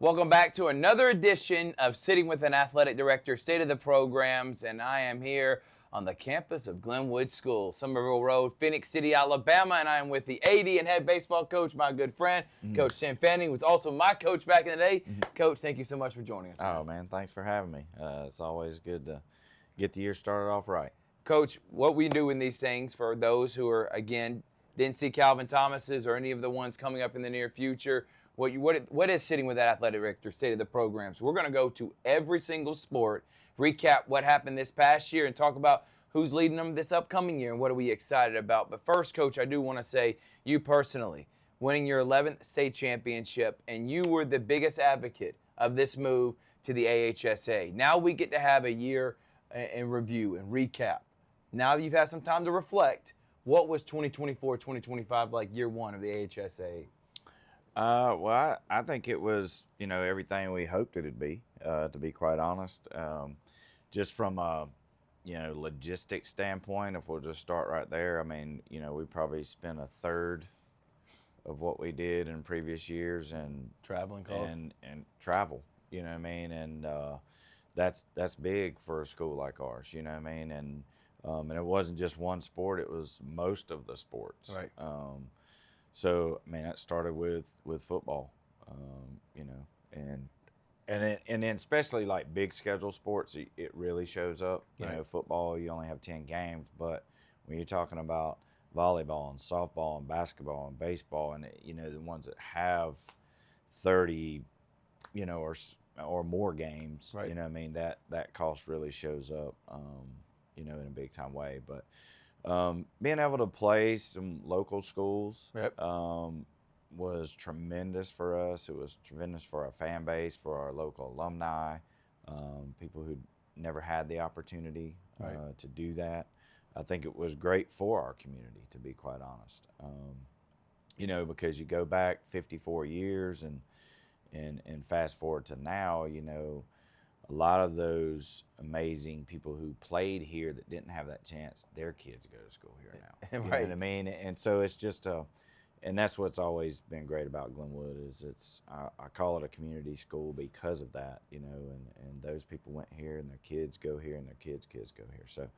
Welcome back to another edition of Sitting with an Athletic Director, State of the Programs, and I am here on the campus of Glenwood School, Somerville Road, Phoenix City, Alabama, and I am with the AD and head baseball coach, my good friend, Coach Tim Fanning, who was also my coach back in the day. Coach, thank you so much for joining us. Man. Oh, man, thanks for having me. It's always good to get the year started off right. Coach, what we do in these things for those who are, again, didn't see Calvin Thomas's or any of the ones coming up in the near future, what is Sitting with that Athletic Director, State of the Programs? We're going to go to every single sport, recap what happened this past year, and talk about who's leading them this upcoming year and what are we excited about. But first, Coach, I do want to say, you personally, winning your 11th state championship, and you were the biggest advocate of this move to the AHSA. Now we get to have a year in review and recap. Now that you've had some time to reflect, what was 2024-2025 like year one of the AHSA? Well, I think it was, everything we hoped it'd be, to be quite honest. Just from a, logistics standpoint, if we'll just start right there, I mean, we probably spent a third of what we did in previous years and traveling costs and travel, you know what I mean? And that's big for a school like ours, you know what I mean? And it wasn't just one sport, it was most of the sports. Right. So, I mean, that started with football, and then especially like big schedule sports, it really shows up. You know, football, you only have 10 games, but when you're talking about volleyball and softball and basketball and baseball and, the ones that have 30, or more games, right. You know what I mean, that cost really shows up, in a big time way. But being able to play some local schools was tremendous for us. It was tremendous for our fan base, for our local alumni, people who never had the opportunity to do that. I think it was great for our community, to be quite honest. Because you go back 54 years and fast forward to now, a lot of those amazing people who played here that didn't have that chance, their kids go to school here now. You know what I mean? And so it's just and that's what's always been great about Glenwood is I call it a community school because of that, and those people went here and their kids go here and their kids go here. So,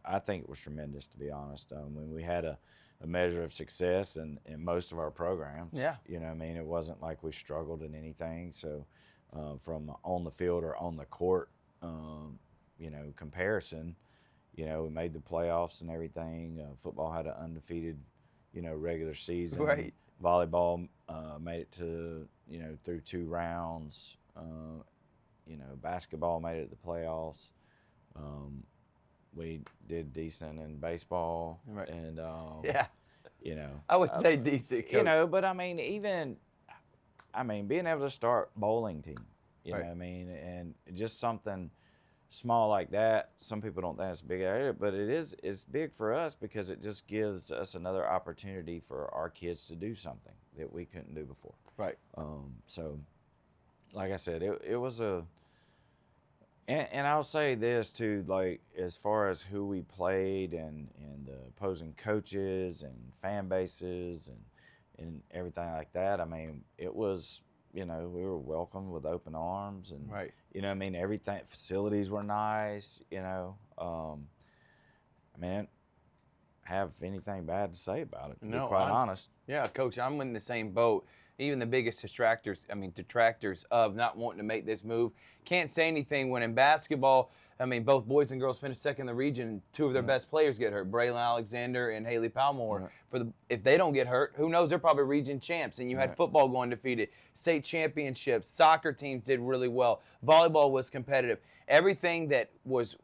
I think it was tremendous, to be honest. When we had a measure of success in most of our programs, it wasn't like we struggled in anything. So, from on the field or on the court, comparison, we made the playoffs and everything. Football had an undefeated, regular season. Right. Volleyball made it to, through 2 rounds. Basketball made it to the playoffs. We did decent in baseball. Right. And, I would say decent, Coach. But I mean, being able to start bowling team, you know what I mean? And just something small like that, some people don't think it's a big area, but it's big for us because it just gives us another opportunity for our kids to do something that we couldn't do before. Right. So, like I said, it was and I'll say this too, like as far as who we played and the opposing coaches and fan bases and everything like that. I mean, it was, we were welcomed with open arms and, everything, facilities were nice, have anything bad to say about it, to be quite honest. Yeah, Coach, I'm in the same boat. Even the biggest detractors of not wanting to make this move can't say anything when in basketball, both boys and girls finished second in the region, and 2 of their best players get hurt, Braylon Alexander and Haley Palmore. If they don't get hurt, who knows, they're probably region champs. And you had football going undefeated, state championships, soccer teams did really well, volleyball was competitive. Everything that was,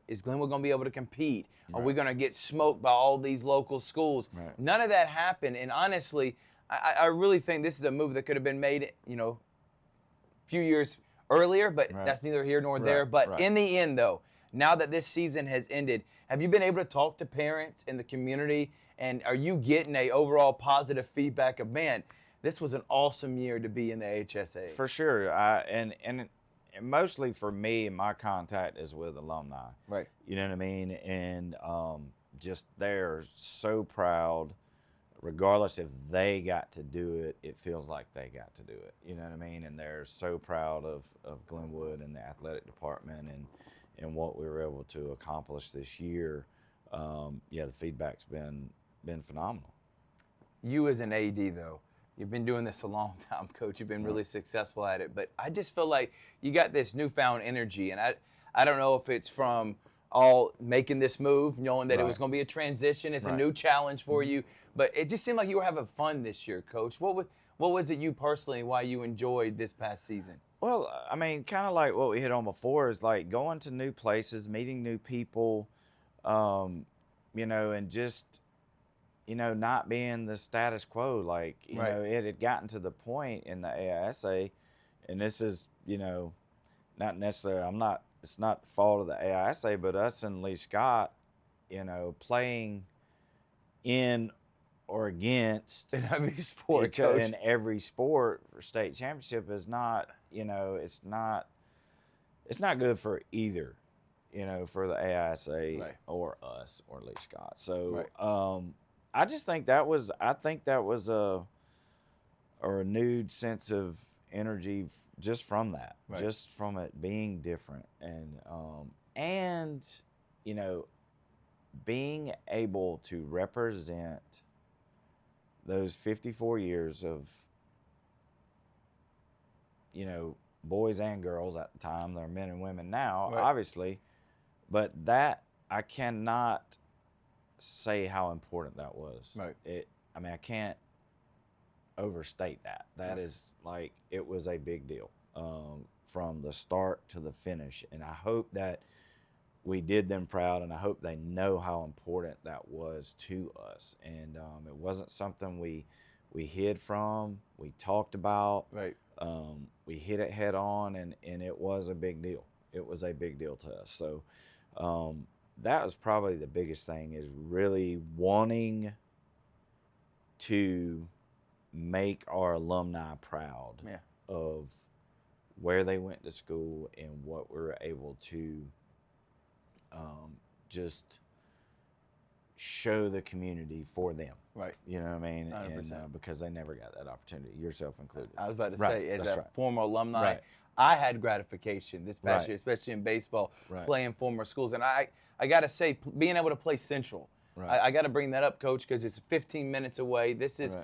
is Glenwood going to be able to compete? Are we going to get smoked by all these local schools? None of that happened, and honestly, I really think this is a move that could have been made, a few years earlier, but that's neither here nor there. But in the end, though, now that this season has ended, have you been able to talk to parents in the community, and are you getting a overall positive feedback of, man, this was an awesome year to be in the HSA? For sure, and mostly for me, my contact is with alumni. Right. You know what I mean? And just they're so proud regardless if they got to do it, it feels like they got to do it. You know what I mean? And they're so proud of Glenwood and the athletic department and what we were able to accomplish this year. Yeah, the feedback's been phenomenal. You as an AD, though, you've been doing this a long time, Coach. You've been really successful at it. But I just feel like you got this newfound energy. And I don't know if it's from all making this move, knowing that it was going to be a transition. It's a new challenge for you. But it just seemed like you were having fun this year, Coach. What was it you personally, why you enjoyed this past season? Well, I mean, kind of like what we hit on before is like going to new places, meeting new people, you know, and just – you know, not being the status quo. Like, you know, it had gotten to the point in the AISA, and this is, you know, not necessarily, it's not the fault of the AISA, but us and Lee Scott, you know, playing in or against in every sport, Coach. In every sport for state championship is not, you know, it's not good for either, you know, for the AISA or us or Lee Scott. So, I just think that was a renewed sense of energy just from that, just from it being different, and you know, being able to represent those 54 years of, you know, boys and girls at the time. They're men and women now, obviously, but that I cannot say how important that was. I mean, I can't overstate that. That is like, it was a big deal from the start to the finish. And I hope that we did them proud, and I hope they know how important that was to us. And it wasn't something we hid from, we talked about, we hit it head on, and it was a big deal. It was a big deal to us. So that was probably the biggest thing, is really wanting to make our alumni proud of where they went to school and what we were able to just show the community for them. You know what I mean? 100%. And because they never got that opportunity, yourself included. I was about to say, as a former alumni, I had gratification this past year, especially in baseball, playing former schools. And I got to say, being able to play Central, I got to bring that up, Coach, because it's 15 minutes away. This is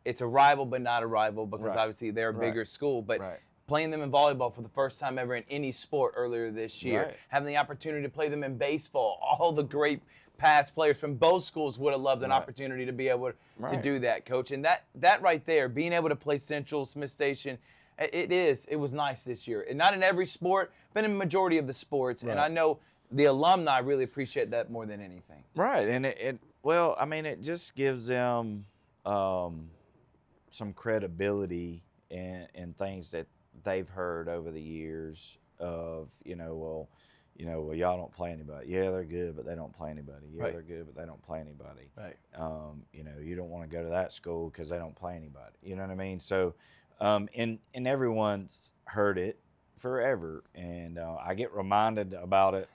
it's a rival, but not a rival, because obviously they're a bigger school. But playing them in volleyball for the first time ever in any sport earlier this year, having the opportunity to play them in baseball, all the great past players from both schools would have loved an opportunity to be able to do that, Coach. And that right there, being able to play Central, Smith Station, it was nice this year. And not in every sport, but in the majority of the sports. And I know the alumni really appreciate that more than anything. And well, I mean, it just gives them some credibility in things that they've heard over the years of, well, y'all don't play anybody. Yeah, they're good, but they don't play anybody. Yeah, they're good, but they don't play anybody. You don't want to go to that school because they don't play anybody. You know what I mean? So, and everyone's heard it forever, and I get reminded about it.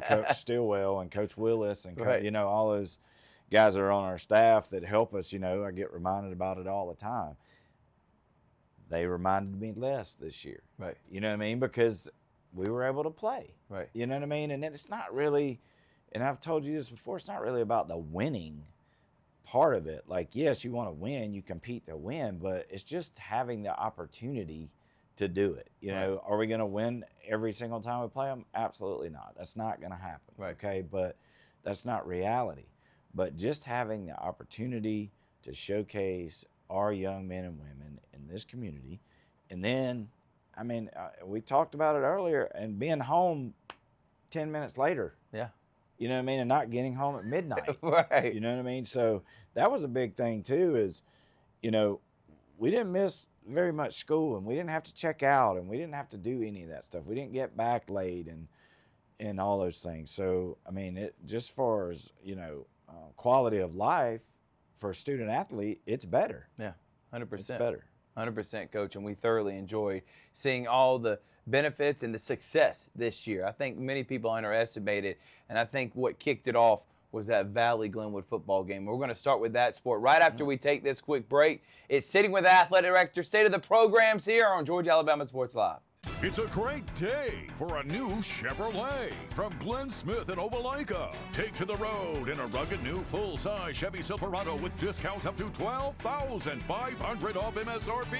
Coach Stillwell and Coach Willis and all those guys that are on our staff that help us. I get reminded about it all the time. They reminded me less this year. You know what I mean? Because we were able to play. You know what I mean? And it's not really, and I've told you this before, it's not really about the winning part of it. Like, yes, you want to win, you compete to win, but it's just having the opportunity to do it. Are we going to win every single time we play them? Absolutely not. That's not going to happen. Okay, but that's not reality. But just having the opportunity to showcase our young men and women in this community, and then, I mean, we talked about it earlier, and being home 10 minutes later. You know what I mean? And not getting home at midnight. You know what I mean? So that was a big thing too, is, we didn't miss very much school, and we didn't have to check out, and we didn't have to do any of that stuff. We didn't get back late and all those things. So, I mean, it just far as, quality of life for a student athlete, it's better. 100%. It's better. 100%, Coach, and we thoroughly enjoyed seeing all the benefits and the success this year. I think many people underestimated, and I think what kicked it off was that Valley Glenwood football game. We're going to start with that sport right after we take this quick break. It's Sitting with the Athletic Director, State of the Programs here on Georgia Alabama Sports Live. It's a great day for a new Chevrolet from Glenn Smith in Opelika. Take to the road in a rugged new full-size Chevy Silverado with discounts up to $12,500 off MSRP.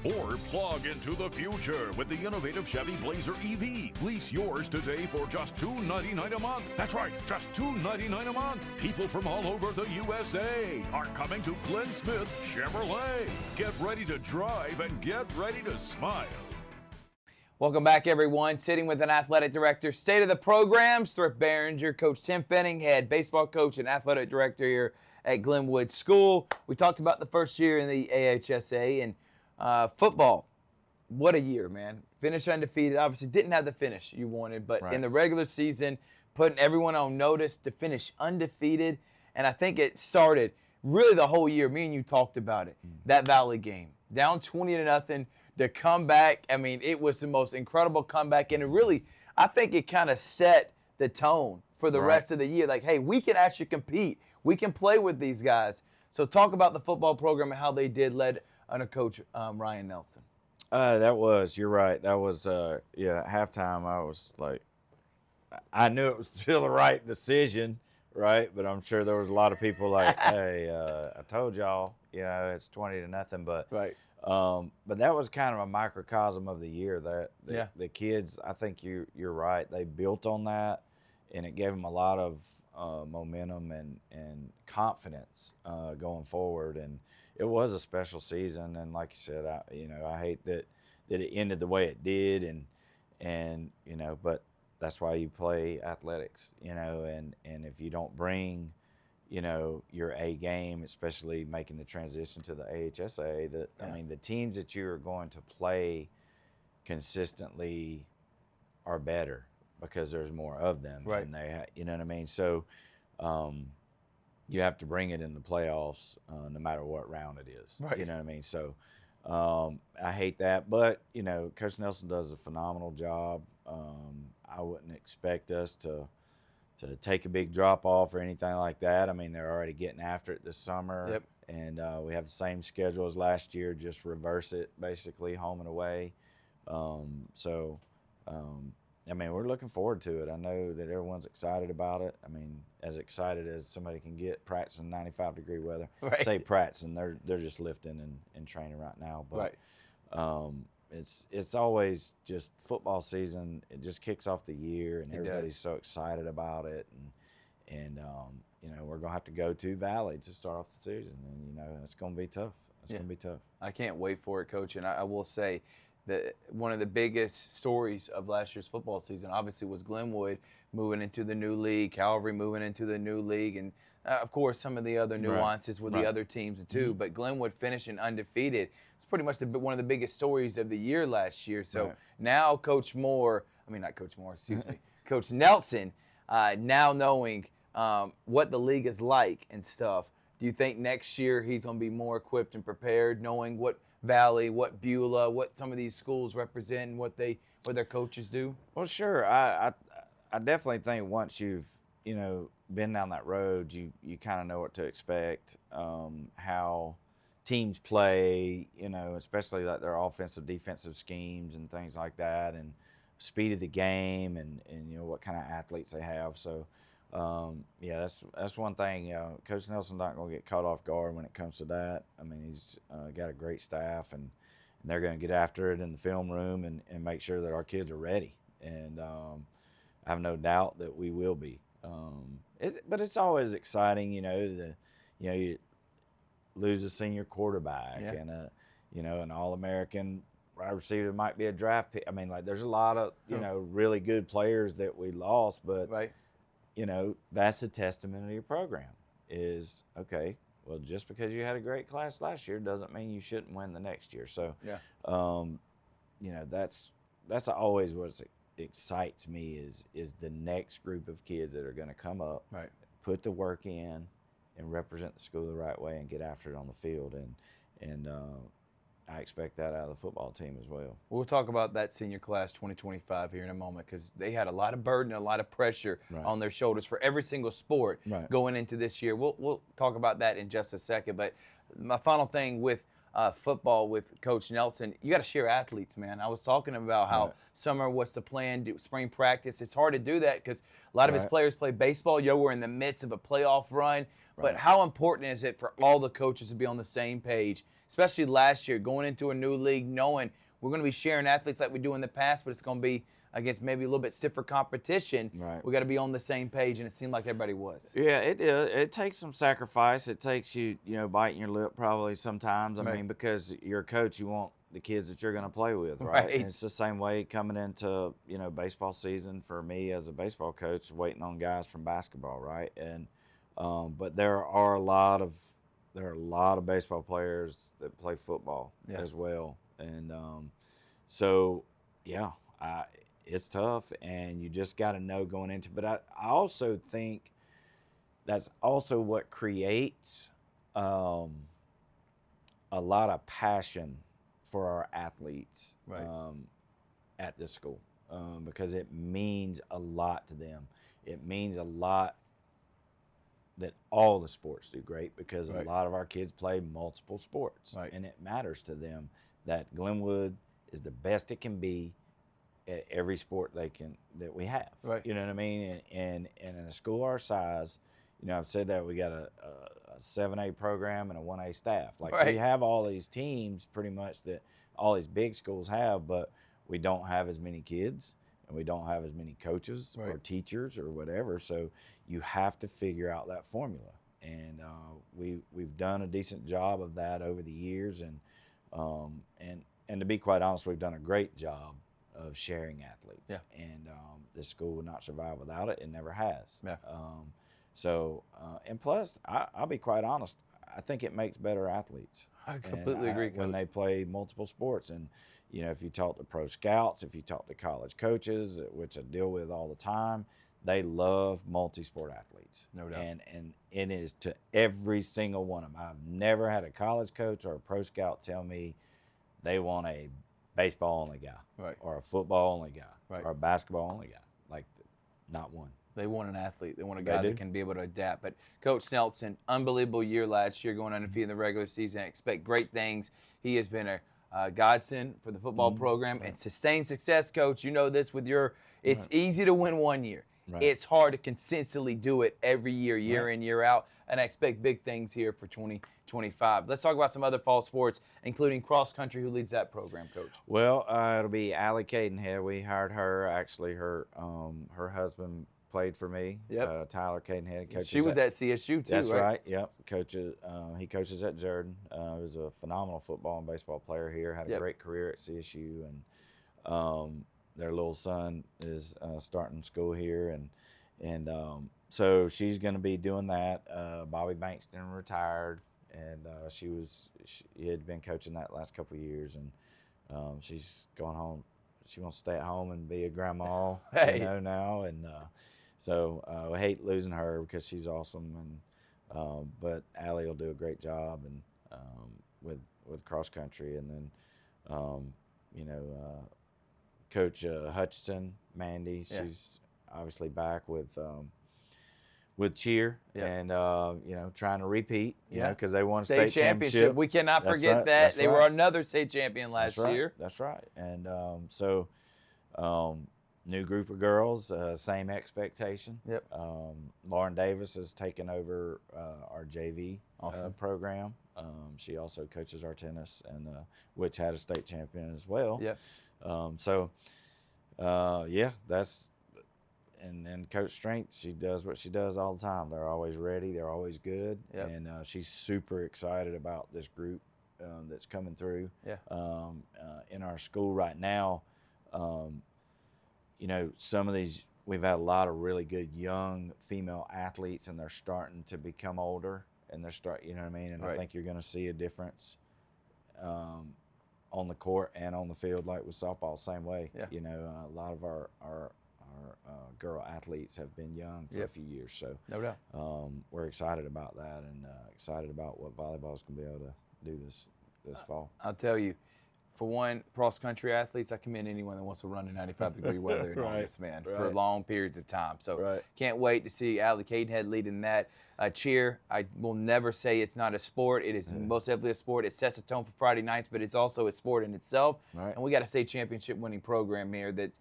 Or plug into the future with the innovative Chevy Blazer EV. Lease yours today for just $299 a month. That's right, just $299 a month. People from all over the USA are coming to Glenn Smith Chevrolet. Get ready to drive and get ready to smile. Welcome back, everyone. Sitting with an athletic director, State of the Programs, Thrift Behringer, Coach Tim Fenning, head baseball coach and athletic director here at Glenwood School. We talked about the first year in the AHSA and football. What a year, man. Finished undefeated. Obviously didn't have the finish you wanted, but in the regular season, putting everyone on notice to finish undefeated. And I think it started really the whole year. Me and you talked about it. That Valley game, down 20-0. The comeback, I mean, it was the most incredible comeback. And it really, I think it kind of set the tone for the rest of the year. Like, hey, we can actually compete. We can play with these guys. So talk about the football program and how they did, led under Coach Ryan Nelson. You're right. That was, at halftime, I was like, I knew it was still the right decision, right? But I'm sure there was a lot of people like, hey, I told y'all, it's 20-0, but but that was kind of a microcosm of the year. That the kids, I think you're right. They built on that, and it gave them a lot of momentum and confidence going forward. And it was a special season. And like you said, I hate that it ended the way it did. And but that's why you play athletics. And if you don't bring your A game, especially making the transition to the AHSA, I mean, the teams that you are going to play consistently are better because there's more of them. Right. And you know what I mean? So you have to bring it in the playoffs no matter what round it is. Right. You know what I mean? So I hate that. But, Coach Nelson does a phenomenal job. I wouldn't expect us to take a big drop off or anything like that. I mean, they're already getting after it this summer. Yep. And we have the same schedule as last year, just reverse it basically, home and away. I mean, we're looking forward to it. I know that everyone's excited about it. I mean, as excited as somebody can get practicing 95-degree weather. Right. Say practicing, they're just lifting and training right now. But it's always just football season. It just kicks off the year, and everybody's so excited about it. And we're gonna have to go to Valley to start off the season, and it's gonna be tough. It's gonna be tough. I can't wait for it, Coach. And I will say that one of the biggest stories of last year's football season obviously was Glenwood moving into the new league, Calvary moving into the new league, and of course some of the other nuances with the other teams too. But Glenwood finishing undefeated, it's pretty much one of the biggest stories of the year last year. So now Coach Nelson, now knowing what the league is like and stuff, do you think next year he's going to be more equipped and prepared, knowing what Valley, what Beulah, what some of these schools represent, and what their coaches do? Well, sure. I definitely think once you've been down that road, you kind of know what to expect, how teams play, especially like their offensive, defensive schemes and things like that, and speed of the game, and what kind of athletes they have. So that's one thing. Coach Nelson's not going to get caught off guard when it comes to that. I mean, he's got a great staff, and they're going to get after it in the film room and make sure that our kids are ready. And I have no doubt that we will be. But it's always exciting, you lose a senior quarterback and an All-American wide receiver might be a draft pick. I mean, like there's a lot of really good players that we lost, but that's a testament of your program. Is okay. Well, just because you had a great class last year doesn't mean you shouldn't win the next year. So, that's always what excites me is the next group of kids that are going to come up, put the work in, and represent the school the right way and get after it on the field. And I expect that out of the football team as well. We'll talk about that senior class 2025 here in a moment, because they had a lot of burden, a lot of pressure on their shoulders for every single sport going into this year. We'll talk about that in just a second. But my final thing with football with Coach Nelson, you got to share athletes, man. I was talking about how summer was the plan, do spring practice. It's hard to do that because a lot of his players play baseball. We're in the midst of a playoff run. But how important is it for all the coaches to be on the same page, especially last year, going into a new league, knowing we're going to be sharing athletes like we do in the past, but it's going to be against maybe a little bit stiffer competition. We got to be on the same page, and it seemed like everybody was. Yeah, it takes some sacrifice. It takes you, biting your lip probably sometimes. I mean, because you're a coach, you want the kids that you're going to play with, right? And it's the same way coming into, baseball season for me as a baseball coach, waiting on guys from basketball, right? And but there are a lot of baseball players that play football as well, and so it's tough, and you just got to know going into. But I also think that's also what creates a lot of passion for our athletes at this school, because it means a lot to them. It means a lot that all the sports do great, because a lot of our kids play multiple sports, and it matters to them that Glenwood is the best it can be at every sport that we have. You know what I mean? And in a school our size, I've said that we got a 7A program and a 1A staff. We have all these teams pretty much that all these big schools have, but we don't have as many kids, and we don't have as many coaches or teachers or whatever. So you have to figure out that formula, and we've done a decent job of that over the years, and to be quite honest, we've done a great job of sharing athletes. And this school would not survive without it. It never has. And plus, I'll be quite honest, I think it makes better athletes. I completely agree, Coach. When they play multiple sports. And if you talk to pro scouts, if you talk to college coaches, which I deal with all the time, they love multi-sport athletes. No doubt. And it is to every single one of them. I've never had a college coach or a pro scout tell me they want a baseball only guy, or a football only guy, or a basketball only guy. Not one. They want an athlete. They want a guy that can be able to adapt. But Coach Nelson, unbelievable year last year, going undefeated in the regular season. I expect great things. He has been a godsend for the football program and sustained success, Coach. You know this with your – it's easy to win one year. It's hard to consistently do it every year, year in, year out. And I expect big things here for 2025. Let's talk about some other fall sports, including cross country. Who leads that program, Coach? Well, it'll be Allie Cadenhead. We hired her. Actually, her husband played for me. Tyler Cadenhead. She was at CSU too. That's right. Yep. Coaches. He coaches at Jordan. He was a phenomenal football and baseball player here. Had a great career at CSU, and their little son is starting school here, and so she's going to be doing that. Bobby Bankston retired, and she had been coaching that last couple of years, and she's going home. She wants to stay at home and be a grandma, now, and so I hate losing her because she's awesome, and but Allie will do a great job, and with cross country, and then Coach Hutchinson, Mandy, she's obviously back with cheer, and trying to repeat, because they won a state championship. We cannot forget that. They were another state champion last year. That's right. And so new group of girls, same expectation. Lauren Davis has taken over our JV program. She also coaches our tennis, and which had a state champion as well. That's and then Coach Strength, she does what she does all the time. They're always ready. They're always good. And she's super excited about this group that's coming through in our school right now. Some of these, we've had a lot of really good young female athletes, and they're starting to become older, and and I think you're going to see a difference on the court and on the field, like with softball, same way. A lot of our girl athletes have been young for a few years, so no doubt. we're excited about that, and excited about what volleyball is going to be able to do this this fall. I'll tell you, for one, cross-country athletes, I commend anyone that wants to run in 95-degree weather in August, man, for long periods of time. So can't wait to see Allie Cadenhead leading that. Cheer, I will never say it's not a sport. It is most definitely a sport. It sets a tone for Friday nights, but it's also a sport in itself. And we got a state championship-winning program here that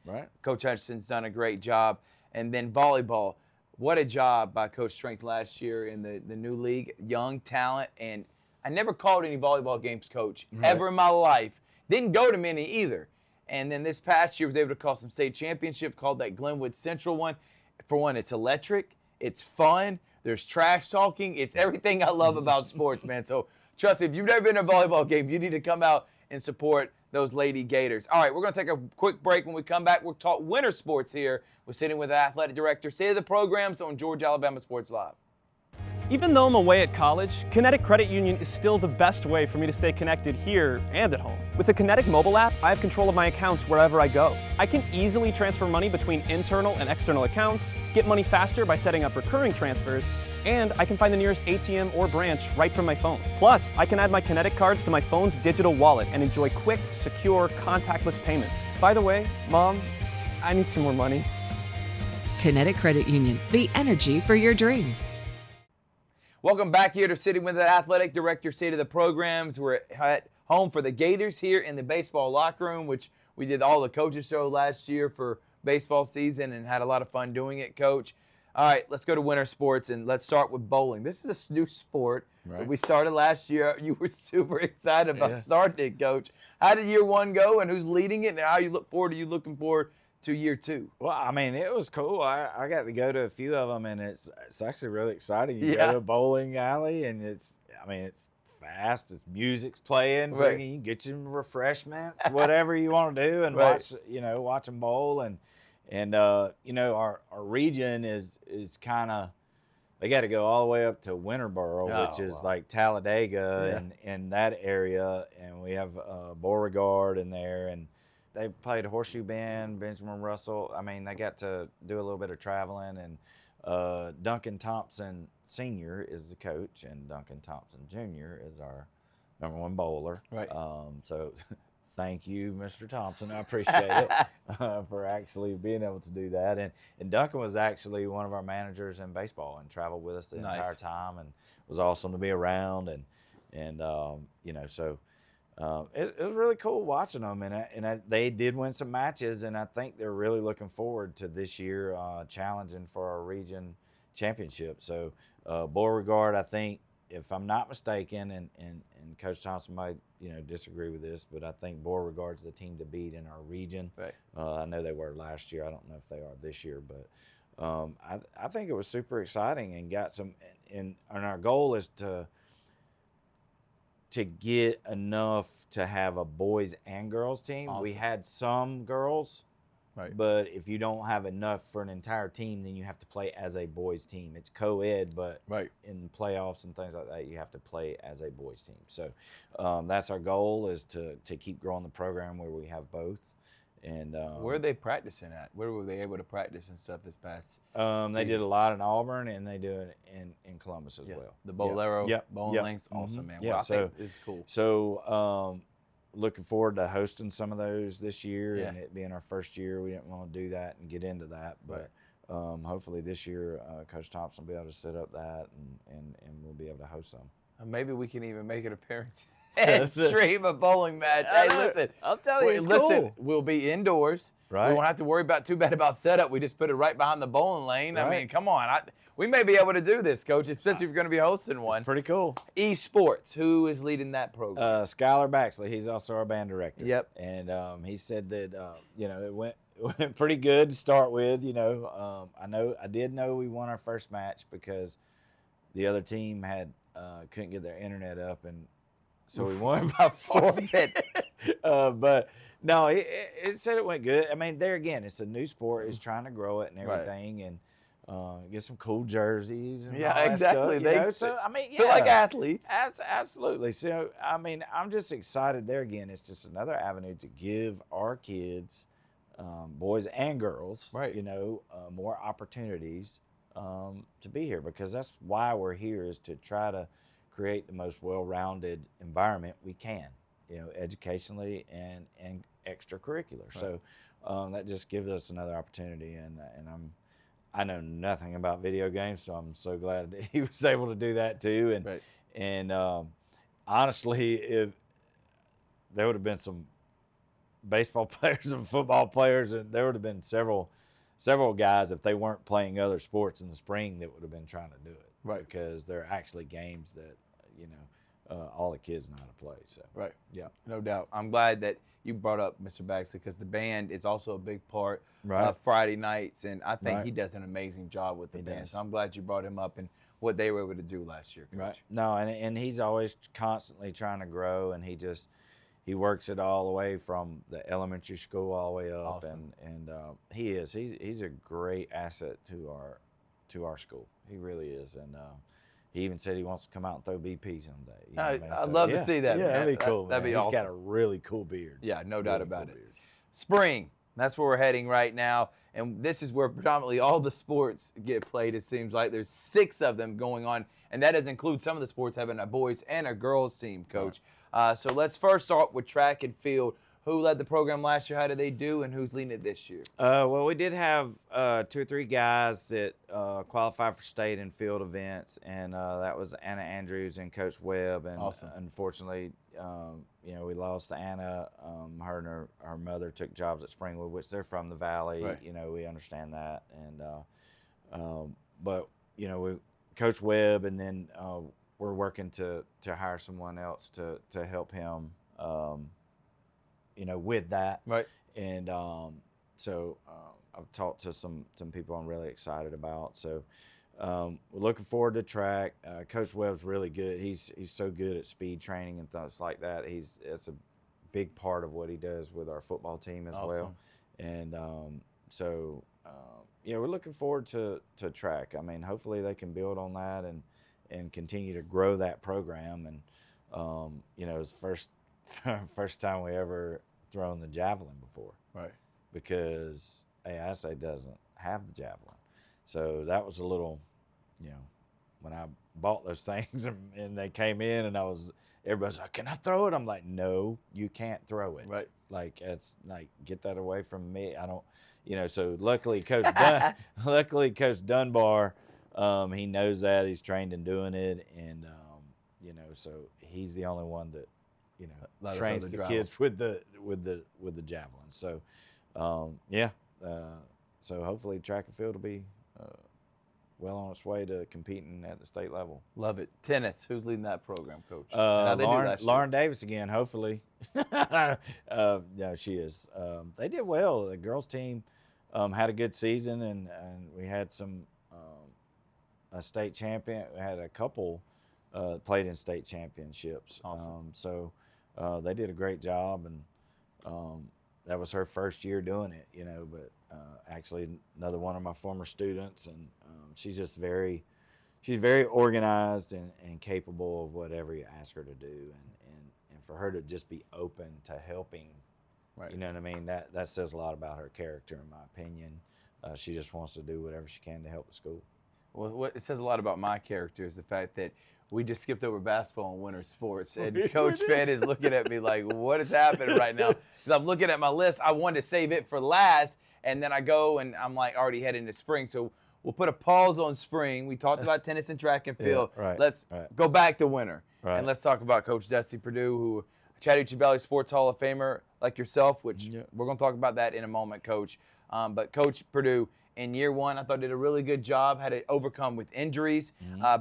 Coach Hutchinson's done a great job. And then volleyball, what a job by Coach Strength last year in the new league. Young talent, and I never called any volleyball games, Coach, ever in my life. Didn't go to many either. And then this past year was able to call some state championships, called that Glenwood Central one. For one, it's electric. It's fun. There's trash talking. It's everything I love about sports, man. So trust me, if you've never been to a volleyball game, you need to come out and support those Lady Gators. All right, we're going to take a quick break. When we come back, we'll talk winter sports here. We're sitting with the athletic director, say the programs on Georgia Alabama Sports Live. Even though I'm away at college, Kinetic Credit Union is still the best way for me to stay connected here and at home. With the Kinetic mobile app, I have control of my accounts wherever I go. I can easily transfer money between internal and external accounts, get money faster by setting up recurring transfers, and I can find the nearest ATM or branch right from my phone. Plus, I can add my Kinetic cards to my phone's digital wallet and enjoy quick, secure, contactless payments. By the way, Mom, I need some more money. Kinetic Credit Union, the energy for your dreams. Welcome back here to Sitting with the Athletic Director, State of the Programs. We're at home for the Gators here in the baseball locker room, which we did all the coaches show last year for baseball season and had a lot of fun doing it, Coach. All right, let's go to winter sports, and let's start with bowling. This is a new sport that we started last year. You were super excited about starting it, Coach. How did year one go, and who's leading it, and how you looking forward to year two? Well, I mean, it was cool. I got to go to a few of them, and it's actually really exciting. You go to a bowling alley, and it's fast. It's music's playing. You can get some refreshments, whatever you want to do, and watch them bowl. And our region is kind of, they got to go all the way up to Winterboro, which is like Talladega and that area, and we have Beauregard in there, and they played Horseshoe Bend, Benjamin Russell. I mean, they got to do a little bit of traveling, and Duncan Thompson Sr. is the coach, and Duncan Thompson Jr. is our #1 bowler. So thank you, Mr. Thompson. I appreciate it for actually being able to do that. And Duncan was actually one of our managers in baseball and traveled with us the entire time, and was awesome to be around. So it was really cool watching them, and they did win some matches, and I think they're really looking forward to this year challenging for our region championship. So Beauregard, I think, if I'm not mistaken, and Coach Thompson might disagree with this, but I think Beauregard's the team to beat in our region. I know they were last year. I don't know if they are this year, but I think it was super exciting and got some. And our goal is to get enough to have a boys and girls team. We had some girls, but if you don't have enough for an entire team, then you have to play as a boys team. It's co-ed, but in playoffs and things like that, you have to play as a boys team. So that's our goal, is to keep growing the program where we have both. And where are they practicing at? Where were they able to practice and stuff this past They did a lot in Auburn, and they do it in Columbus as well. The Bolero bowling links, awesome, man. Well, I think this is cool. So looking forward to hosting some of those this year, and it being our first year, we didn't want to do that and get into that, but hopefully this year Coach Thompson will be able to set up that, and we'll be able to host some. Maybe we can even make an appearance and stream a bowling match. Hey, listen, I'll tell you, it's cool. We'll be indoors. We won't have to worry too bad about setup. We just put it right behind the bowling lane. I mean, come on. We may be able to do this, Coach, especially if you're going to be hosting one. Pretty cool. Esports, who is leading that program? Skylar Baxley. He's also our band director. Yep. And he said that it went pretty good to start with. I did know we won our first match because the other team couldn't get their internet up, and so we won by forfeit. But no, it said it went good. I mean, there again, it's a new sport. It's trying to grow it and everything, and get some cool jerseys. And all that exactly. Stuff, so I mean, feel like athletes. Absolutely. So I mean, I'm just excited. There again, it's just another avenue to give our kids, boys and girls, more opportunities to be here, because that's why we're here, is to try to create the most well-rounded environment we can, educationally and extracurricular. Right. So that just gives us another opportunity, and I know nothing about video games, so I'm so glad that he was able to do that too. And Right. and honestly, if there would have been some baseball players and football players, and there would have been several guys, if they weren't playing other sports in the spring, that would have been trying to do it. Right. Because they're actually games that all the kids know how to play. So Right. yeah, No doubt. I'm glad that you brought up Mr. Baxley, because the band is also a big part Right. of Friday nights, and I think Right. he does an amazing job with the He band. does. So I'm glad you brought him up and what they were able to do last year, Coach. right. No, and he's always constantly trying to grow, and he works it all the way from the elementary school all the way up. Awesome. And he's a great asset to our school. He really is. And he even said he wants to come out and throw BP someday. You know what I mean? I'd So, love to yeah, see that, Yeah, man. that'd be cool. That'd man. be He's awesome. got a really cool beard. Yeah, no doubt Really about cool it. beard. Spring, that's where we're heading right now, and this is where predominantly all the sports get played. It seems like there's 6 of them going on, and that does include some of the sports having a boys and a girls team, Coach. So let's first start with track and field. Who led the program last year? How did they do, and who's leading it this year? Well, we did have 2 or 3 guys that qualified for state and field events, and that was Anna Andrews and Coach Webb. And Awesome. Unfortunately, we lost Anna. Her and her mother took jobs at Springwood, which they're from the Valley. Right. We understand that. And but Coach Webb, and then we're working to hire someone else to help him. With that. Right. And so I've talked to some people I'm really excited about. So we're looking forward to track. Coach Webb's really good. He's so good at speed training and things like that. It's a big part of what he does with our football team as well. And we're looking forward to track. I mean, hopefully they can build on that and continue to grow that program. And it's first time we ever thrown the javelin before. Right. Because ASA doesn't have the javelin. So that was a little, when I bought those things and they came in and everybody's like, can I throw it? I'm like, no, you can't throw it. Right. Like, it's like, get that away from me. I don't, so luckily Coach Dunbar, he knows that. He's trained in doing it. And, so he's the only one that, trains the kids with the javelin. So, so hopefully track and field will be well on its way to competing at the state level. Love it. Tennis, who's leading that program, Coach? How'd they do last year? Lauren Davis again, hopefully. She is. They did well. The girls team had a good season, and we had a state champion. We had a couple played in state championships. Awesome. So they did a great job, and that was her first year doing it, but actually another one of my former students, and she's very organized and capable of whatever you ask her to do, and for her to just be open to helping, Right. you know what I mean? That says a lot about her character, in my opinion. She just wants to do whatever she can to help the school. Well, what it says a lot about my character is the fact that we just skipped over basketball and winter sports, and Coach Fed is looking at me like, what is happening right now? Because I'm looking at my list. I wanted to save it for last, and then I go and I'm like already heading to spring. So we'll put a pause on spring. We talked about tennis and track and field. Yeah, right, Let's go back to winter. Right. And let's talk about Coach Dusty Perdue, who Chattahoochee Valley Sports Hall of Famer like yourself, which we're going to talk about that in a moment, Coach. But Coach Perdue, in year one, I thought did a really good job, had to overcome with injuries.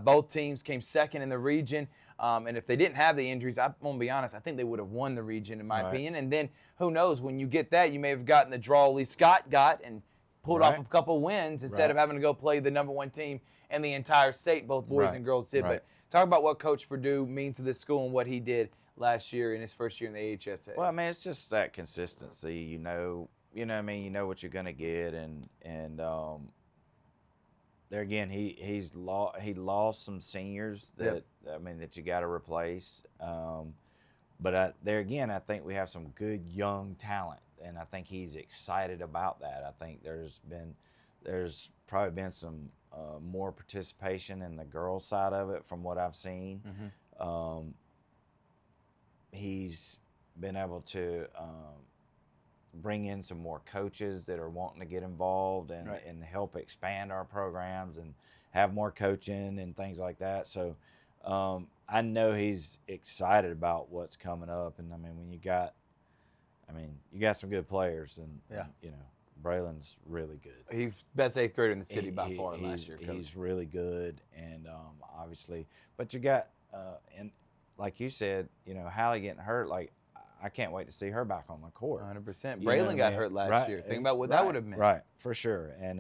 Both teams came second in the region. And if they didn't have the injuries, I'm going to be honest, I think they would have won the region, in my opinion. And then, who knows, when you get that, you may have gotten the draw Lee Scott got and pulled off a couple wins instead of having to go play the #1 team in the entire state, both boys and girls did. But talk about what Coach Perdue means to this school and what he did last year in his first year in the AHSA. Well, I mean, it's just that consistency, you know what I mean, you know what you're going to get, and there again, he lost some seniors that that you got to replace. But there again, I think we have some good young talent, and I think he's excited about that. I think there's probably been some more participation in the girls side of it from what I've seen. He's been able to bring in some more coaches that are wanting to get involved and help expand our programs and have more coaching and things like that. So I know he's excited about what's coming up. And I mean, when you got some good players, and you know, Braylon's really good. He's best 8th grader in the city by far last year, Coach. He's really good, and obviously, but you got and like you said, you know, Hallie getting hurt, like I can't wait to see her back on the court. 100%. Braylon got hurt last year. Think about what that would have meant. Right, for sure. And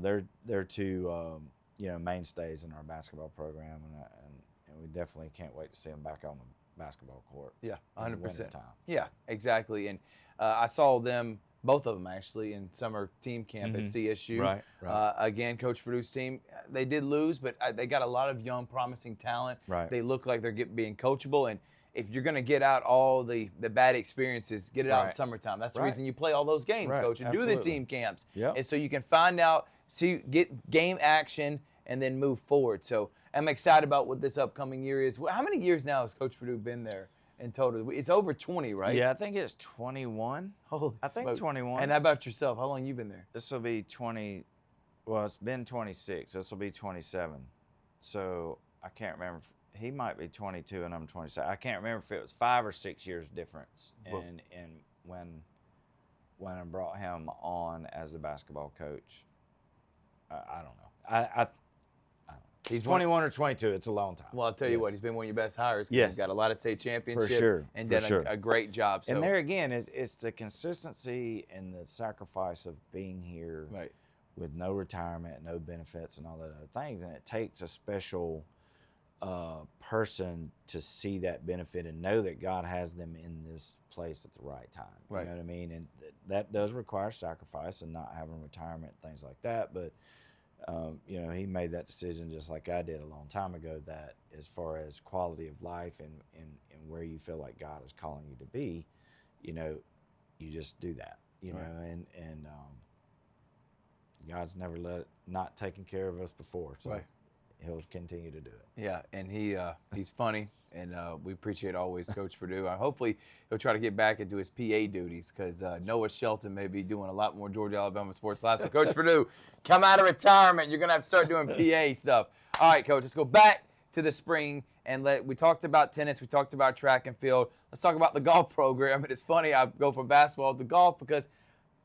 they're two you know, mainstays in our basketball program, and we definitely can't wait to see them back on the basketball court. Yeah, 100%. Time. Yeah, exactly. And I saw them, both of them actually, in summer team camp at CSU. Right. Again, Coach Purdue's team, they did lose, but they got a lot of young, promising talent. Right. They look like they're being coachable. And if you're going to get out all the bad experiences, get it out in summertime. That's the reason you play all those games, Coach, and do the team camps. Yep. And so you can find out, get game action, and then move forward. So I'm excited about what this upcoming year is. How many years now has Coach Purdue been there in total? It's over 20, right? Yeah, I think it's 21. Holy I think smoke. 21. And how about yourself? How long you been there? This will be 20. Well, it's been 26. This will be 27. So I can't remember. He might be 22 and I'm 27. I can't remember if it was 5 or 6 years difference in when I brought him on as a basketball coach. I don't know. I He's 21 or 22. It's a long time. Well, I'll tell you what, he's been one of your best hires. Yes. He's got a lot of state championship. For sure. And done a great job. So. And there again, it's the consistency and the sacrifice of being here with no retirement, no benefits, and all that other things. And it takes a special person to see that benefit and know that God has them in this place at the right time. You know what I mean? And that does require sacrifice and not having retirement and things like that. But you know, he made that decision just like I did a long time ago, that as far as quality of life and where you feel like God is calling you to be, you know, you just do that, you know, and God's never not taken care of us before. So he'll continue to do it. Yeah, and he's funny, and we appreciate always Coach Purdue. Hopefully he'll try to get back into his PA duties, because Noah Shelton may be doing a lot more Georgia Alabama sports live. So Coach Purdue, come out of retirement. You're going to have to start doing PA stuff. All right, Coach, let's go back to the spring. And we talked about tennis. We talked about track and field. Let's talk about the golf program. And it's funny, I go from basketball to golf because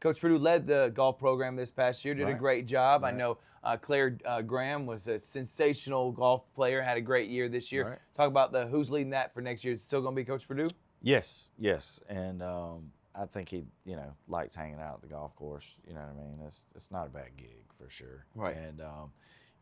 Coach Purdue led the golf program this past year, did a great job. I know Claire Graham was a sensational golf player, had a great year this year. Talk about who's leading that for next year. Is it still going to be Coach Purdue? Yes. And I think he, you know, likes hanging out at the golf course. You know what I mean? It's not a bad gig for sure. And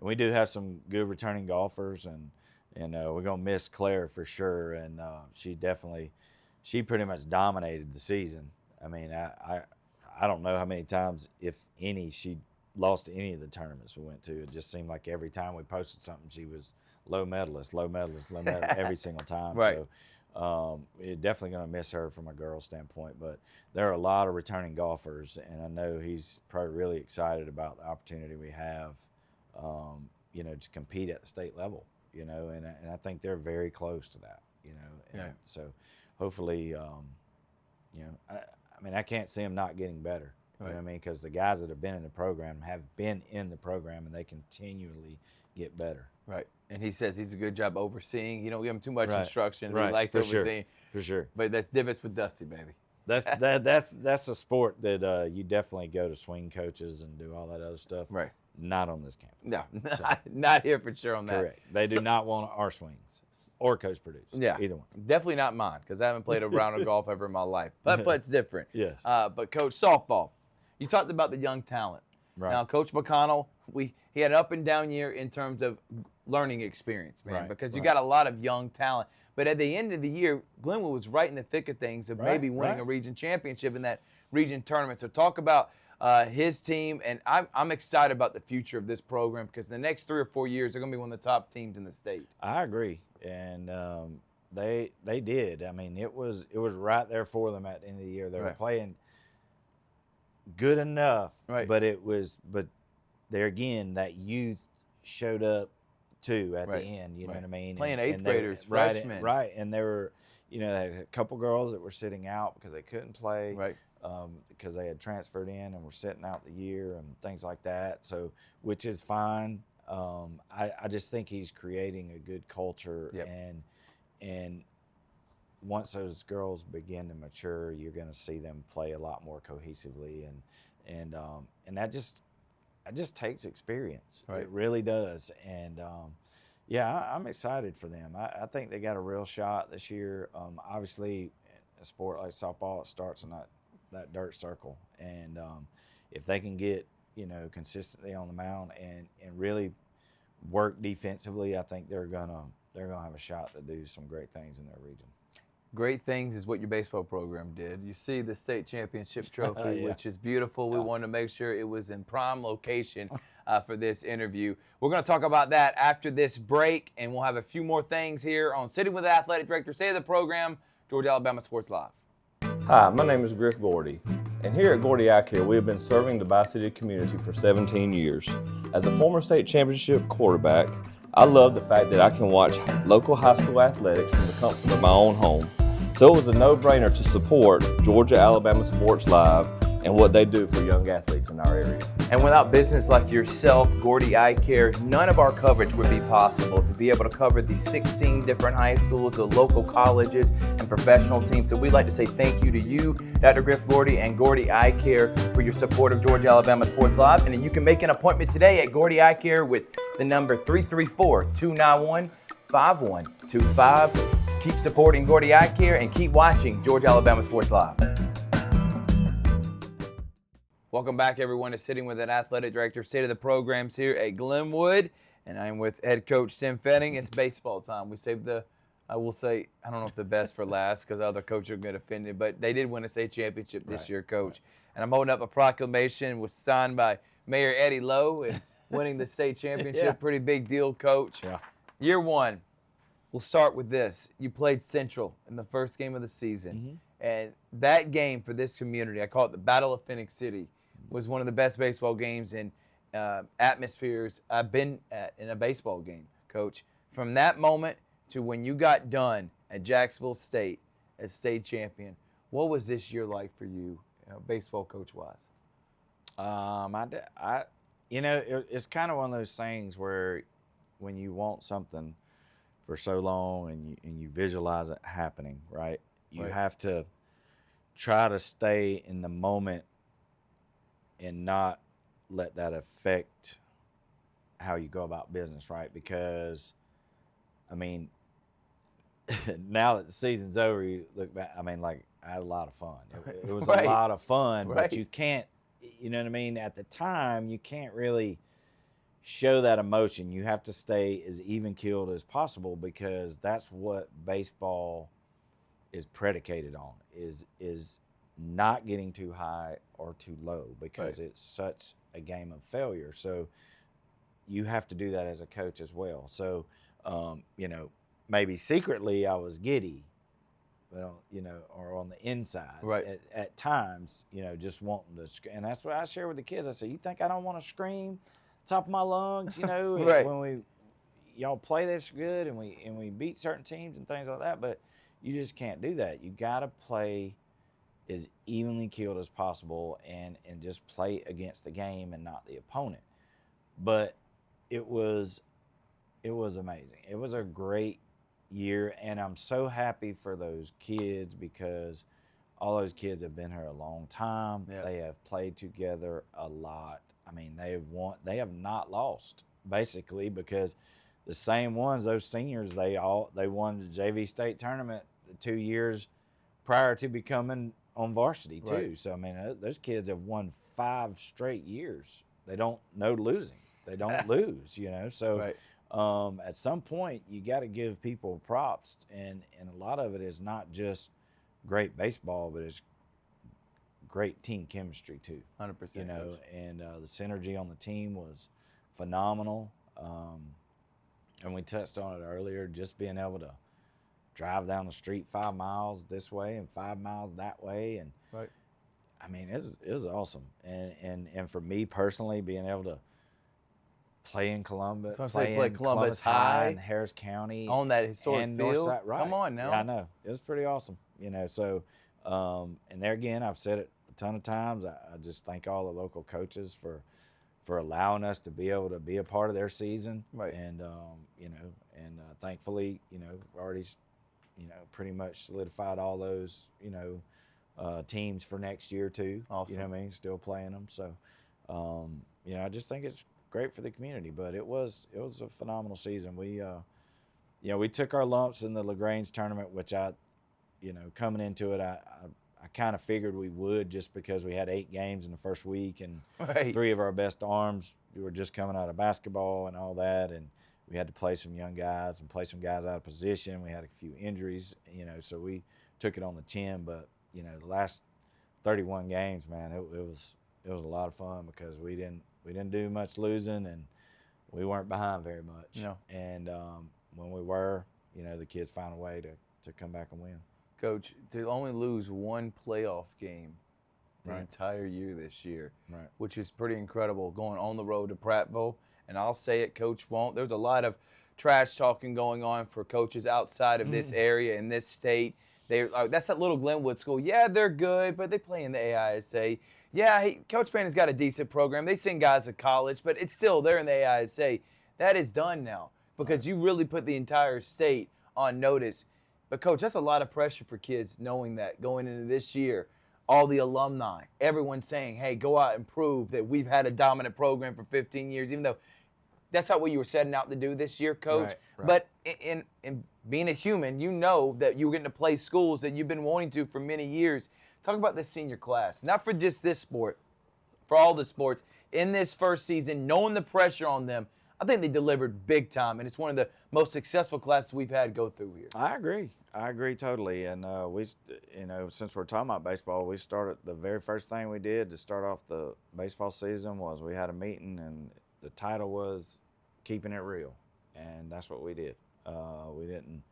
we do have some good returning golfers, and we're going to miss Claire for sure. And she pretty much dominated the season. I mean, I don't know how many times, if any, she lost any of the tournaments we went to. It just seemed like every time we posted something, she was low medalist every single time. So we're definitely going to miss her from a girl standpoint. But there are a lot of returning golfers, and I know he's probably really excited about the opportunity we have, you know, to compete at the state level, you know, and I think they're very close to that, you know. And so hopefully, you know, I mean, I can't see them not getting better. You know what I mean? Because the guys that have been in the program have been in the program, and they continually get better. Right. And he says he's a good job overseeing. You don't give him too much instruction. He likes for overseeing. For sure. But that's divots with Dusty, baby. That's a sport that you definitely go to swing coaches and do all that other stuff. Right. Not on this campus. No, not here for sure on that. Correct. They do not want our swings or Coach Purdue's. Yeah. Either one. Definitely not mine, because I haven't played a round of golf ever in my life. But it's different. Yes. But Coach, softball. You talked about the young talent. Right. Now, Coach McConnell, he had an up and down year in terms of learning experience, man, because you got a lot of young talent. But at the end of the year, Glenwood was right in the thick of things of maybe winning a region championship in that region tournament. So talk about his team, and I'm excited about the future of this program, because the next 3 or 4 years they're going to be one of the top teams in the state. I agree, and they did. I mean, it was right there for them at the end of the year. They were playing good enough, but there again, that youth showed up too at Right. the end. You know Right. what I mean? Playing eighth they were- graders, right, freshmen. right. And they were, they had a couple girls that were sitting out because they couldn't play. Right. Because they had transferred in and were sitting out the year and things like that. So, which is fine. I just think he's creating a good culture, Yep. and once those girls begin to mature, you're going to see them play a lot more cohesively, and that just takes experience. Right. It really does. And yeah, I'm excited for them. I think they got a real shot this year. Obviously, a sport like softball, it starts in that dirt circle, and if they can get consistently on the mound and really work defensively, I think they're gonna have a shot to do some great things in their region. Great things is what your baseball program did. You see the state championship trophy, Yeah. which is beautiful. We wanted to make sure it was in prime location for this interview. We're going to talk about that after this break, and we'll have a few more things here on Sitting with the Athletic Director, say of the program, Georgia Alabama Sports Live. Hi, my name is Griff Gordy, and here at Gordy Eye Care, we have been serving the Bi-City community for 17 years. As a former state championship quarterback, I love the fact that I can watch local high school athletics from the comfort of my own home. So it was a no-brainer to support Georgia Alabama Sports Live and what they do for young athletes in our area. And without business like yourself, Gordy Eye Care, none of our coverage would be possible to be able to cover the 16 different high schools, the local colleges, and professional teams. So we'd like to say thank you to you, Dr. Griff Gordy and Gordy Eye Care, for your support of Georgia Alabama Sports Live. And you can make an appointment today at Gordy Eye Care with the number 334-291-5125. Keep supporting Gordy Eye Care and keep watching Georgia Alabama Sports Live. Welcome back, everyone, to Sitting with an Athletic Director, State of the Programs here at Glenwood. And I'm with head coach Tim Fetting. It's baseball time. We saved I will say, I don't know if the best for last because other coaches are going to get offended, but they did win a state championship this year, Coach. And I'm holding up a proclamation was signed by Mayor Eddie Lowe and winning the state championship. Yeah. Pretty big deal, Coach. Yeah. Year one, we'll start with this. You played Central in the first game of the season. And that game for this community, I call it the Battle of Phoenix City, was one of the best baseball games and atmospheres I've been at in a baseball game, Coach. From that moment to when you got done at Jacksonville State as state champion, what was this year like for you, baseball coach-wise? It's kind of one of those things where when you want something for so long and you visualize it happening, right? You have to try to stay in the moment and not let that affect how you go about business, right? Because, I mean, now that the season's over, you look back, I mean, like, I had a lot of fun. It was Right. a lot of fun, Right. but you can't, you know what I mean? At the time, you can't really show that emotion. You have to stay as even-keeled as possible because that's what baseball is predicated on, is not getting too high or too low because it's such a game of failure. So you have to do that as a coach as well. So, maybe secretly I was giddy, or on the inside at times, just wanting to, and that's what I share with the kids. I say, you think I don't want to scream top of my lungs, Right. when y'all play this good and we beat certain teams and things like that, but you just can't do that. You got to play as evenly keeled as possible and just play against the game and not the opponent. But it was amazing. It was a great year, and I'm so happy for those kids because all those kids have been here a long time. Yeah. They have played together a lot. I mean, they have not lost basically because the same ones, those seniors, they won the JV state tournament 2 years prior to becoming on varsity too. Right. So I mean, those kids have won 5 straight years. They don't know losing. They don't lose, So Right. at some point, you got to give people props, and a lot of it is not just great baseball, but it's great team chemistry too. 100%. Coach. And the synergy on the team was phenomenal. And we touched on it earlier, just being able to drive down the street 5 miles this way and 5 miles that way, and Right. I mean, it was awesome. And for me personally, being able to play in Columbus, So I'm saying play Columbus High in Harris County on that historic and field. Northside, right? Come on now. Yeah, I know. It was pretty awesome, you know. So, and there again, I've said it a ton of times. I just thank all the local coaches for allowing us to be able to be a part of their season, Right. And you know, and thankfully, you know, already, you know, pretty much solidified all those, you know, teams for next year too. Awesome. You know what I mean? Still playing them. So, you know, I just think it's great for the community. But it was a phenomenal season. We, you know, we took our lumps in the LaGrange tournament, which you know, coming into it, I kind of figured we would, just because we had 8 games in the first week, and Right. 3 of our best arms were just coming out of basketball and all that, and we had to play some young guys and play some guys out of position. We had a few injuries, you know, so we took it on the chin. But you know, the last 31 games, man, it was a lot of fun, because we didn't do much losing, and we weren't behind very much. No. And when we were, you know, the kids found a way to come back and win. Coach, to only lose 1 playoff game the Right. entire year this year, Right. which is pretty incredible, going on the road to Prattville. And I'll say it, Coach won't. There's a lot of trash talking going on for coaches outside of this area in this state. That's that little Glenwood School. Yeah, they're good, but they play in the AISA. Yeah, Coach Brandon's got a decent program. They send guys to college, but it's still, they're in the AISA. That is done now, because you really put the entire state on notice. But, Coach, that's a lot of pressure for kids, knowing that going into this year, all the alumni, everyone's saying, hey, go out and prove that we've had a dominant program for 15 years, even though that's not what you were setting out to do this year, Coach. Right. But in being a human, you know that you were getting to play schools that you've been wanting to for many years. Talk about this senior class, not for just this sport, for all the sports. In this first season, knowing the pressure on them, I think they delivered big time, and it's one of the most successful classes we've had go through here. I agree totally. And we, you know, since we're talking about baseball, we started, the very first thing we did to start off the baseball season was we had a meeting, and the title was Keeping It Real, and that's what we did. We didn't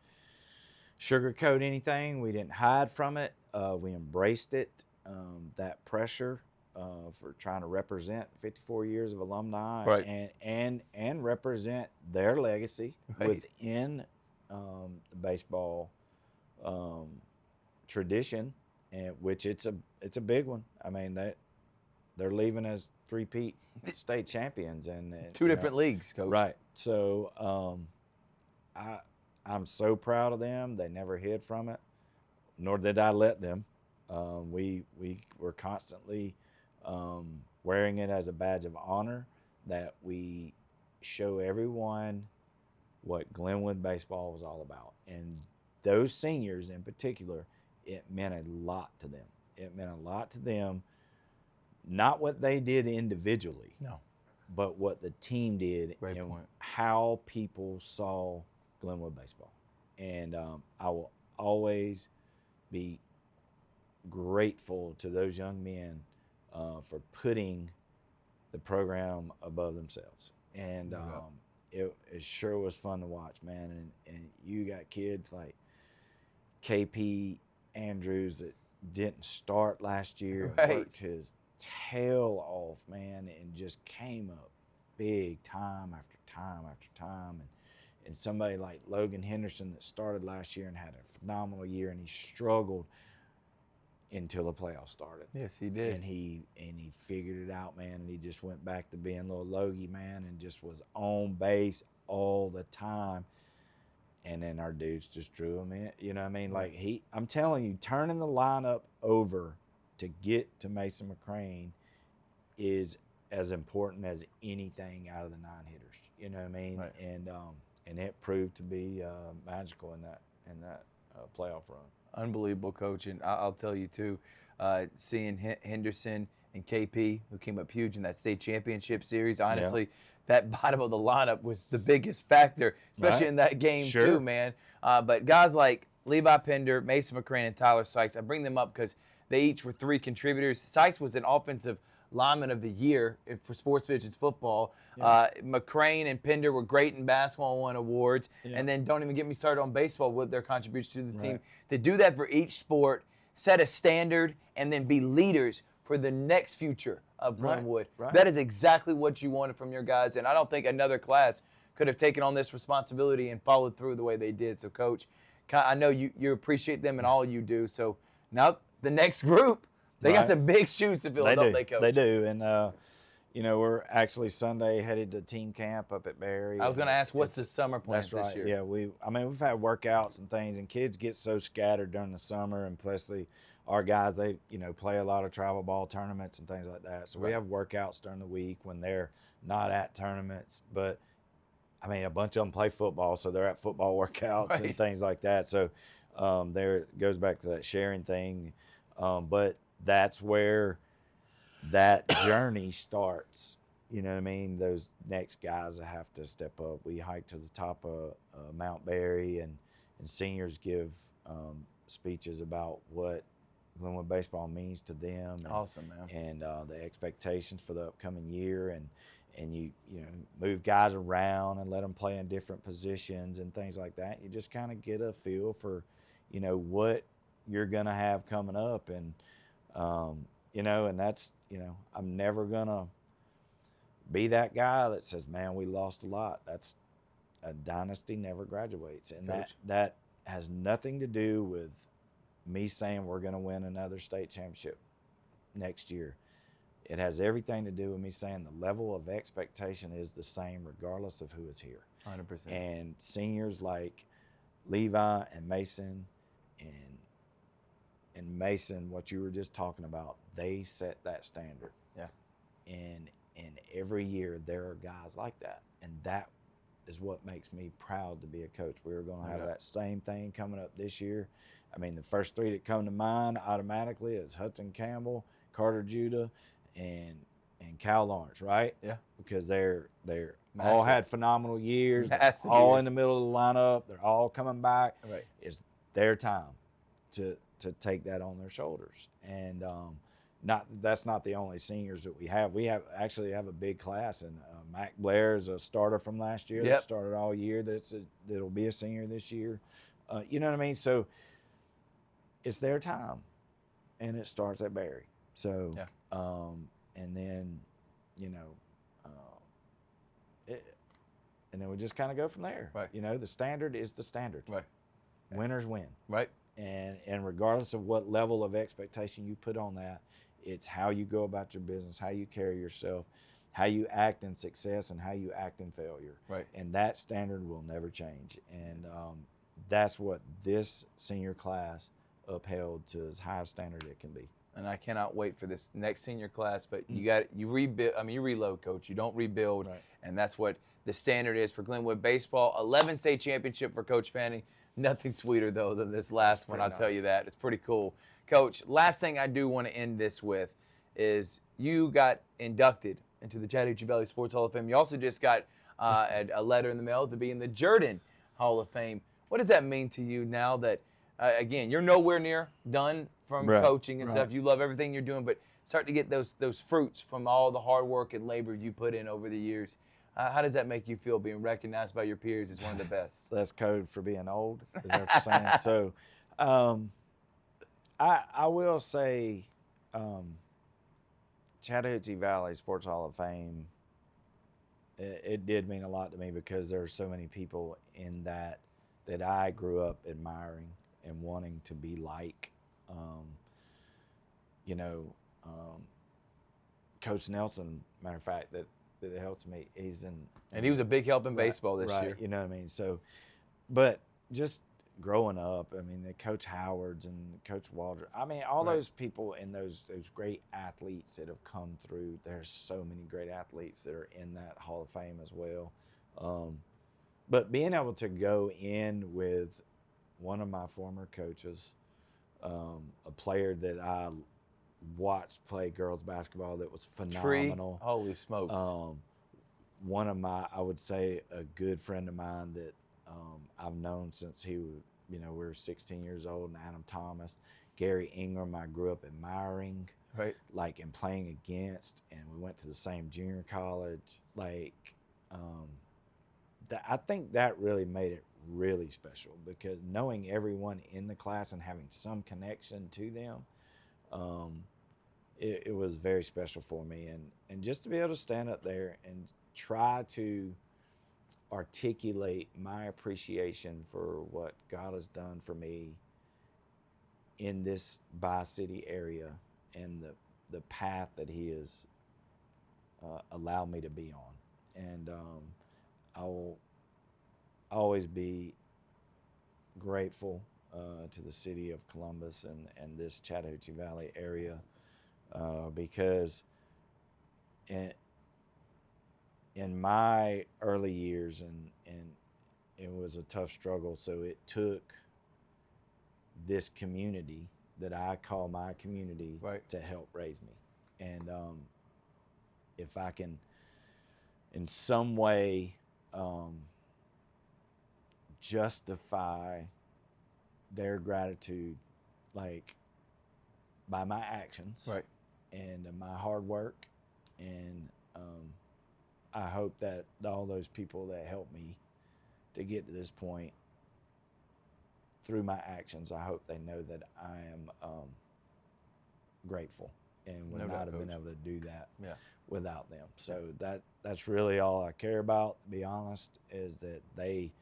sugarcoat anything. We didn't hide from it. We embraced it, that pressure for trying to represent 54 years of alumni, Right. and represent their legacy Right. within the baseball tradition, and which it's a big one. I mean, they're leaving as 3-peat state champions, and 2 different leagues, Coach. right. So I'm so proud of them. They never hid from it, nor did I let them. We were constantly wearing it as a badge of honor, that we show everyone what Glenwood baseball was all about. And those seniors in particular, it meant a lot to them. It meant a lot to them, not what they did individually, No. but what the team did, Great and point. how people saw Glenwood baseball. And I will always be grateful to those young men for putting the program above themselves. And it sure was fun to watch, man. And you got kids like KP Andrews that didn't start last year, Right. worked his tail off, man, and just came up big time after time after time. And somebody like Logan Henderson that started last year and had a phenomenal year, and he struggled until the playoffs started. Yes, he did. And he figured it out, man, and he just went back to being little Logie, man, and just was on base all the time. And then our dudes just drew him in. You know what I mean? Like, I'm telling you, turning the lineup over to get to Mason McCrane is as important as anything out of the 9 hitters. You know what I mean? Right. And it proved to be magical in that playoff run. Unbelievable, Coach. And I'll tell you, too, seeing Henderson and KP, who came up huge in that state championship series, honestly, that bottom of the lineup was the biggest factor, especially Right. in that game, Sure. too, man. But guys like Levi Pender, Mason McCrane, and Tyler Sykes, I bring them up because they each were 3 contributors. Sykes was an offensive lineman of the year for Sports Visions football. McCrane and Pender were great in basketball and won awards. Yeah. And then don't even get me started on baseball with their contributions to the team. Right. To do that for each sport, set a standard, and then be leaders for the next future of Glenwood. Right. That is exactly what you wanted from your guys, and I don't think another class could have taken on this responsibility and followed through the way they did. So, Coach, I know you appreciate them and all you do. So now the next group, they got some big shoes to fill, don't they, Coach? They do, and you know, we're actually Sunday headed to team camp up at Berry. I was going to ask, what's the summer plans this year? Yeah, we've had workouts and things, and kids get so scattered during the summer, and plus our guys, they, you know, play a lot of travel ball tournaments and things like that. So we have workouts during the week when they're not at tournaments, but I mean, a bunch of them play football, so they're at football workouts and things like that. So there it goes back to that sharing thing. But that's where that journey starts. You know what I mean? Those next guys that have to step up. We hike to the top of Mount Berry, and seniors give speeches about what Glenwood baseball means to them. And, awesome, man. And the expectations for the upcoming year, and you know, move guys around and let them play in different positions and things like that. You just kind of get a feel for, you know, what you're gonna have coming up, and you know, and that's, you know, I'm never gonna be that guy that says, man, we lost a lot. That's a dynasty never graduates, and that has nothing to do with me saying we're gonna win another state championship next year. It has everything to do with me saying the level of expectation is the same regardless of who is here. 100%. And seniors like Levi and Mason and Mason, what you were just talking about, they set that standard. Yeah. And every year there are guys like that. And that is what makes me proud to be a coach. We're going to have that same thing coming up this year. I mean, the first three that come to mind automatically is Hudson Campbell, Carter Judah, and Cal Lawrence, right? Yeah. Because they're all had phenomenal years, Massive all years. in the middle of the lineup. They're all coming back. Right. It's their time to take that on their shoulders. And that's not the only seniors that we have. We actually have a big class, and Mac Blair is a starter from last year. That started all year. That'll be a senior this year. You know what I mean? So it's their time, and it starts at Berry. So, and then, you know, and then we just kind of go from there. Right. You know, the standard is the standard. Right. Winners win. Right. And regardless of what level of expectation you put on that, it's how you go about your business, how you carry yourself, how you act in success, and how you act in failure. Right. And that standard will never change. And that's what this senior class upheld to as high a standard it can be. And I cannot wait for this next senior class. But you rebuild. I mean, you reload, Coach. You don't rebuild. Right. And that's what the standard is for Glenwood baseball. 11 state championship for Coach Fanning. Nothing sweeter though than this last one. I'll tell you that. It's pretty cool, Coach. Last thing I do want to end this with is you got inducted into the Chattahoochee Valley Sports Hall of Fame. You also just got a letter in the mail to be in the Jordan Hall of Fame. What does that mean to you now that, again, you're nowhere near done from coaching and stuff. You love everything you're doing, but start to get those fruits from all the hard work and labor you put in over the years. How does that make you feel, being recognized by your peers as one of the best? That's code for being old, is that what you're saying? So I will say Chattahoochee Valley Sports Hall of Fame, it did mean a lot to me because there are so many people in that I grew up admiring and wanting to be like. You know, Coach Nelson, matter of fact, that helps me. He's in, and he was a big help in baseball this year. You know what I mean? So, but just growing up, I mean, the Coach Howards and Coach Waldron, I mean, all those people and those great athletes that have come through. There's so many great athletes that are in that Hall of Fame as well. But being able to go in with one of my former coaches, a player that I watched play girls basketball that was phenomenal. Holy smokes. One of my, I would say, a good friend of mine that I've known since he was, you know, we were 16 years old, and Adam Thomas. Gary Ingram, I grew up admiring, like, and playing against, and we went to the same junior college. Like, I think that really made it really special, because knowing everyone in the class and having some connection to them, it was very special for me. And just to be able to stand up there and try to articulate my appreciation for what God has done for me in this Bi-City area and the path that he has allowed me to be on. And I will always be grateful to the city of Columbus and this Chattahoochee Valley area because in my early years, and it was a tough struggle, so it took this community that I call my community to help raise me. And if I can in some way justify their gratitude, like by my actions and my hard work, and I hope that all those people that helped me to get to this point through my actions, I hope they know that I am grateful and would not have been able to do that without them. So that's really all I care about, to be honest, is that they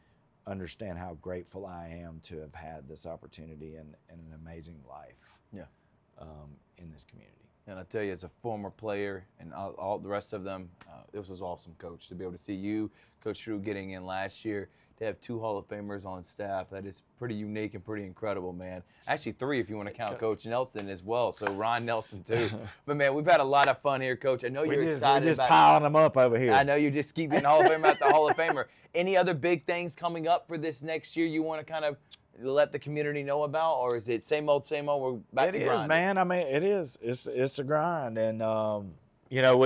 understand how grateful I am to have had this opportunity and an amazing life in this community. And I tell you, as a former player and all the rest of them, this was awesome, Coach, to be able to see you, Coach Drew, getting in last year, to have 2 Hall of Famers on staff. That is pretty unique and pretty incredible, man. Actually 3 if you want to count Coach Nelson as well, so Ron Nelson too. But, man, we've had a lot of fun here, Coach. I know you're excited. We're just piling them up over here. I know you just keep getting Hall of Famer after Hall of Famer. Any other big things coming up for this next year you want to kind of let the community know about, or is it same old, we're back to grinding? It is, man. I mean, it is. It's a grind, and you know,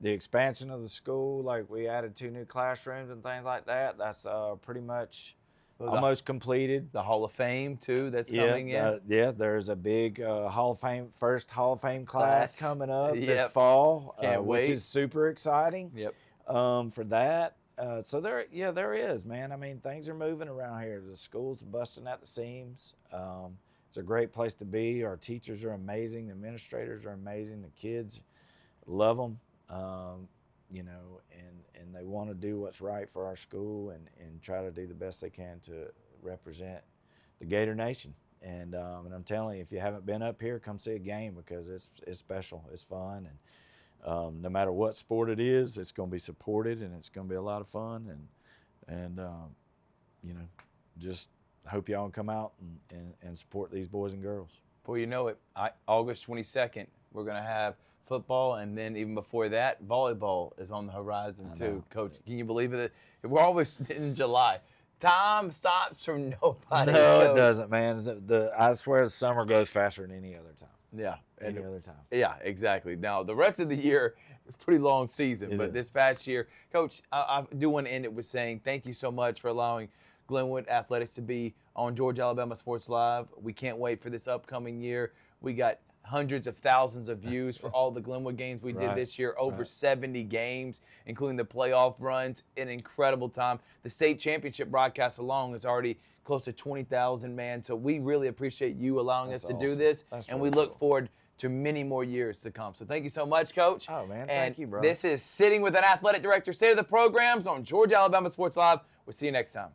the expansion of the school, like we added 2 new classrooms and things like that. That's pretty much almost completed. The Hall of Fame too, that's coming in. There's a big first Hall of Fame class coming up this fall, Can't wait. Which is super exciting. For that. So there is, man. I mean, things are moving around here. The school's busting at the seams. It's a great place to be. Our teachers are amazing. The administrators are amazing. The kids love them, you know, and they want to do what's right for our school and try to do the best they can to represent the Gator Nation. And I'm telling you, if you haven't been up here, come see a game because it's special. It's fun. And no matter what sport it is, it's going to be supported and it's going to be a lot of fun. And you know, just hope y'all come out and support these boys and girls. Before you know it, August 22nd, we're going to have football, and then even before that, volleyball is on the horizon too. Coach, can you believe it? We're always in July. Time stops for nobody. No, Coach. It doesn't, man. I swear the summer goes faster than any other time. Yeah. Any other time. Yeah, exactly. Now, the rest of the year, it's a pretty long season, but this past year, Coach, I do want to end it with saying thank you so much for allowing Glenwood Athletics to be on Georgia Alabama Sports Live. We can't wait for this upcoming year. We got hundreds of thousands of views for all the Glenwood games we did this year, over 70 games, including the playoff runs, an incredible time. The state championship broadcast alone is already close to 20,000, man. So we really appreciate you allowing us to do this, and we look forward to many more years to come. So thank you so much, Coach. Oh, man, and thank you, bro. This is Sitting with an Athletic Director, State of the Programs on Georgia Alabama Sports Live. We'll see you next time.